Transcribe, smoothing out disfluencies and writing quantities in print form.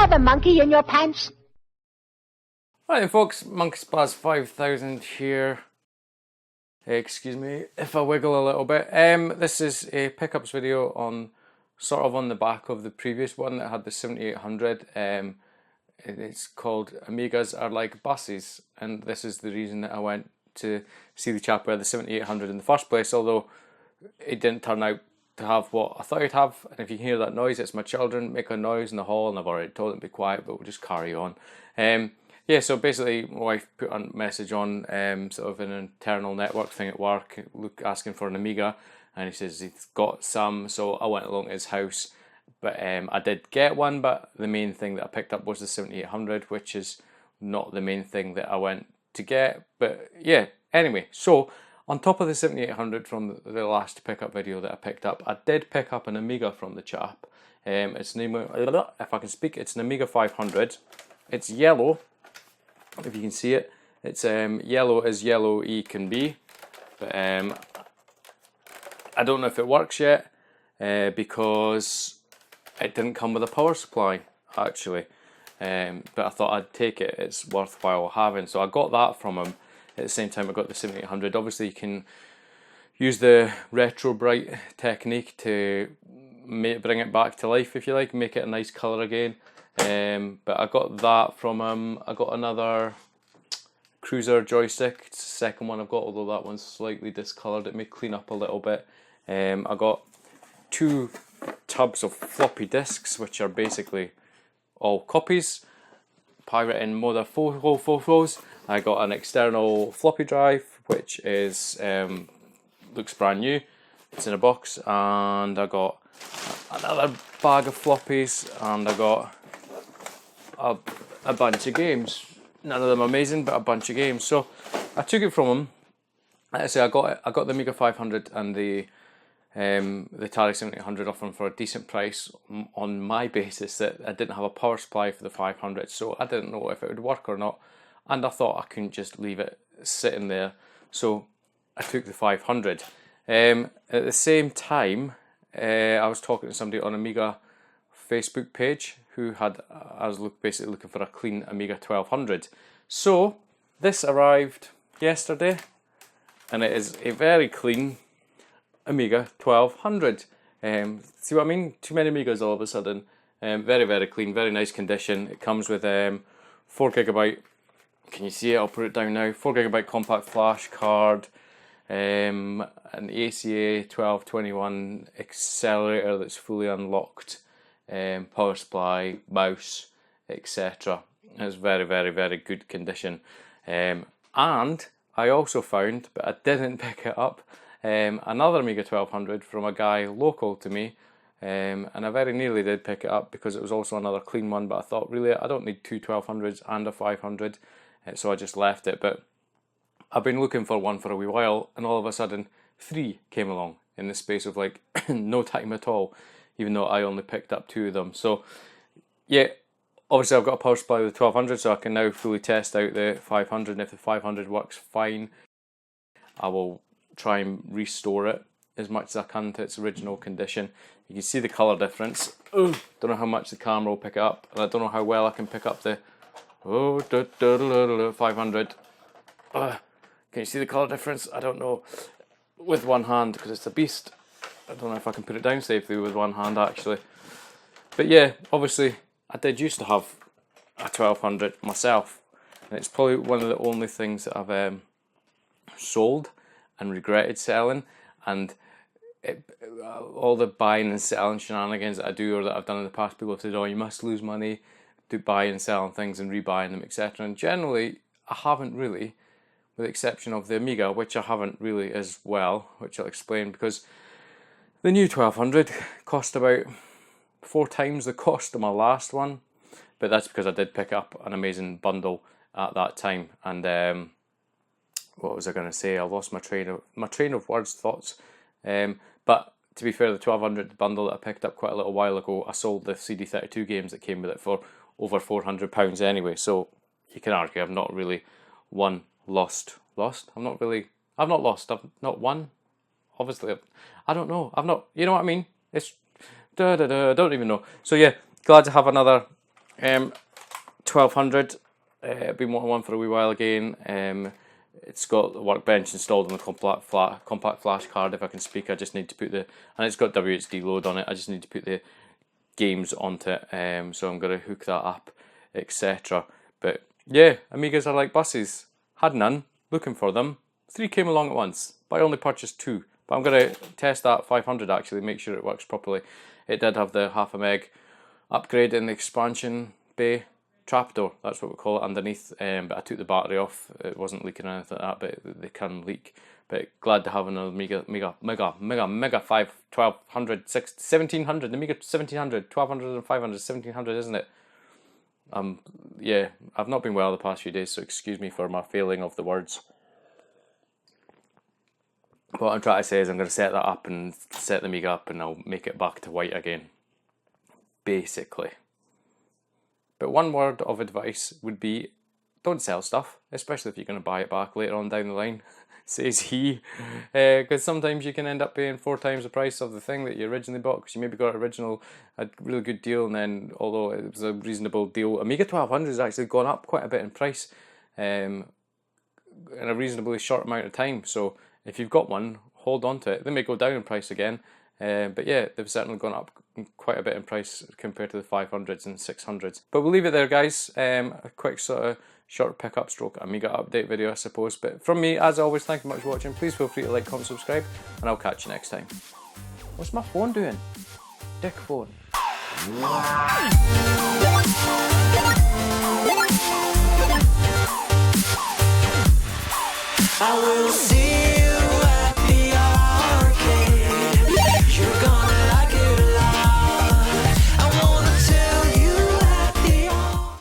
have a monkey in your pants? Right then folks, Monkey Spas 5000 here. Excuse me if I wiggle a little bit. This is a pickups video on sort of on the back of the previous one that had the 7800. It's called Amigas Are Like Buses, and this is the reason that I went to see the chap who had the 7800 in the first place, although it didn't turn out to have what I thought it'd have. And if you can hear that noise, it's my children making noise in the hall, and I've already told them to be quiet, but we'll just carry on. Yeah, so basically my wife put a message on sort of an internal network thing at work, asking for an Amiga, and he says he's got some, so I went along to his house. But I did get one, but the main thing that I picked up was the 7800, which is not the main thing that I went to get. But yeah, anyway, so on top of the 7800 from the last pickup video that I picked up, I did pick up an Amiga from the chap. It's if I can speak, it's an Amiga 500. It's yellow, if you can see it. It's yellow as yellow can be. But I don't know if it works yet because it didn't come with a power supply, actually, but I thought I'd take it, it's worthwhile having, so I got that from him. At the same time I got the 7800. Obviously you can use the retro bright technique to bring it back to life, if you like, make it a nice colour again, but I got that from him. I got another cruiser joystick, it's the second one I've got, although that one's slightly discoloured, it may clean up a little bit. I got two tubs of floppy disks, which are basically all copies, pirating mother photos. I got an external floppy drive, which is looks brand new, it's in a box, and I got another bag of floppies, and I got a bunch of games. None of them amazing, but a bunch of games. So I took it from him. Like I say, I got the Amiga 500 and the Atari 7800 off him for a decent price on my basis that I didn't have a power supply for the 500, so I didn't know if it would work or not, and I thought I couldn't just leave it sitting there, so I took the 500. At the same time, I was talking to somebody on Amiga Facebook page who I was basically looking for a clean Amiga 1200. So this arrived yesterday, and it is a very clean Amiga 1200. See what I mean? Too many Amigas all of a sudden. Very, very clean, very nice condition. It comes with 4GB. Can you see it? I'll put it down now. 4GB compact flash card, an ACA 1221 accelerator that's fully unlocked, power supply, mouse, etc. It's very, very, very good condition. And I also found, but I didn't pick it up, another Amiga 1200 from a guy local to me, and I very nearly did pick it up because it was also another clean one, but I thought really I don't need two 1200s and a 500, so I just left it. But I've been looking for one for a wee while, and all of a sudden 3 came along in the space of like no time at all, even though I only picked up 2 of them. So yeah, obviously I've got a power supply with the 1200, so I can now fully test out the 500, and if the 500 works fine, I will try and restore it as much as I can to its original condition. You can see the colour difference. Don't know how much the camera will pick it up, and I don't know how well I can pick up the 500. Can you see the colour difference? I don't know with one hand because it's a beast. I don't know if I can put it down safely with one hand actually. But yeah, obviously I did used to have a 1200 myself, and it's probably one of the only things that I've sold and regretted selling. And all the buying and selling shenanigans that I do or that I've done in the past, people have said, oh, you must lose money to buy and selling things and rebuying them, etc. And generally I haven't really, with the exception of the Amiga, which I haven't really as well, which I'll explain, because the new 1200 cost about 4 times the cost of my last one, but that's because I did pick up an amazing bundle at that time. And what was I going to say? I lost my train of thoughts. But to be fair, the 1200 bundle that I picked up quite a little while ago, I sold the CD32 games that came with it for over £400 anyway. So you can argue I've not really lost. I've not lost. I've not won. Obviously, I don't know. I've not. You know what I mean? It's I don't even know. So yeah, glad to have another 1200. Been wanting one for a wee while again. It's got the Workbench installed on the compact flash card. If I can speak, I just need to put and it's got WHD load on it. I just need to put the games onto it. So I'm going to hook that up, etc. But yeah, Amigas are like buses. Had none, looking for them. 3 came along at once, but I only purchased 2. But I'm going to test that 500 actually, make sure it works properly. It did have the 0.5 meg upgrade in the expansion bay trapdoor, that's what we call it, underneath. But I took the battery off. It wasn't leaking or anything like that, but they can leak. But glad to have another mega 5 1200 1700, the Amiga 1700, 1200 and 500, 1700, isn't it? Yeah, I've not been well the past few days, so excuse me for my failing of the words. But what I'm trying to say is I'm going to set that up and set the Amiga up, and I'll make it back to white again, basically. But one word of advice would be, don't sell stuff, especially if you're going to buy it back later on down the line, says he. Because sometimes you can end up paying 4 times the price of the thing that you originally bought, because you maybe got a really good deal, and then, although it was a reasonable deal, Amiga 1200 has actually gone up quite a bit in price in a reasonably short amount of time. So if you've got one, hold on to it. They may go down in price again. But yeah, they've certainly gone up quite a bit in price compared to the 500s and 600s. But we'll leave it there, guys. A quick sort of short pickup stroke Amiga update video, I suppose. But from me, as always, thank you much for watching. Please feel free to like, comment, subscribe, and I'll catch you next time. What's my phone doing? Dick phone. I will see